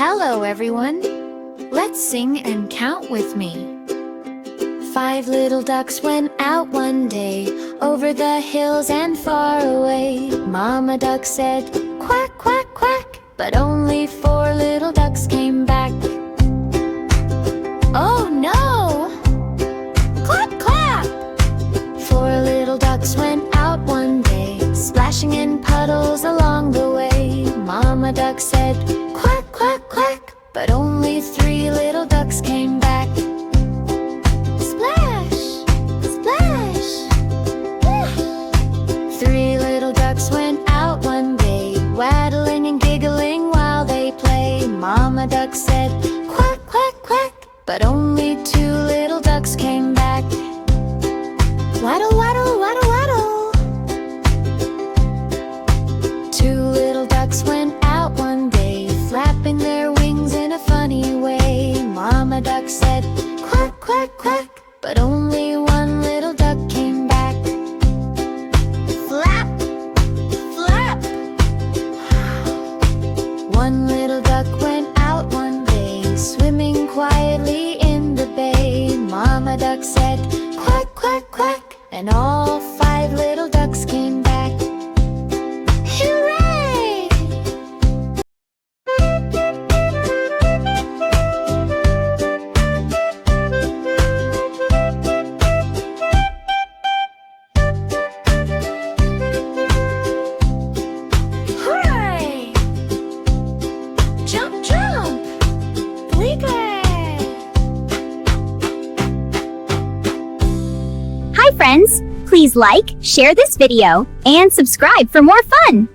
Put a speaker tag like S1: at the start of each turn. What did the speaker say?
S1: Hello everyone! Let's sing and count with me. 5 little ducks went out one day, over the hills and far away. Mama duck said, quack, quack, quack, but only 4 little ducks came back. Oh no! Clap, clap! 4 little ducks went out one day, splashing in puddles along the way. Mama duck said, quack, quack, quack, but only 3 little ducks came back. Splash, splash, splash. 3 little ducks went out one day, waddling and giggling while they play. Mama duck said, quack, quack, quack, but only 2 little ducks came back. Waddle, waddle, waddle, waddle. 2 little ducks went out one day, flapping their wings in a funny way. Mama duck said, quack, quack, quack, but only 1 little duck came back. Flap, flap. 1 little duck went out one day, swimming quietly in the bay. Mama duck said, quack, quack, quack, and all 5 little ducks came back. Hooray! Hooray! Jump, jump! Bleeper!
S2: Hi friends! Please like, share this video, and subscribe for more fun!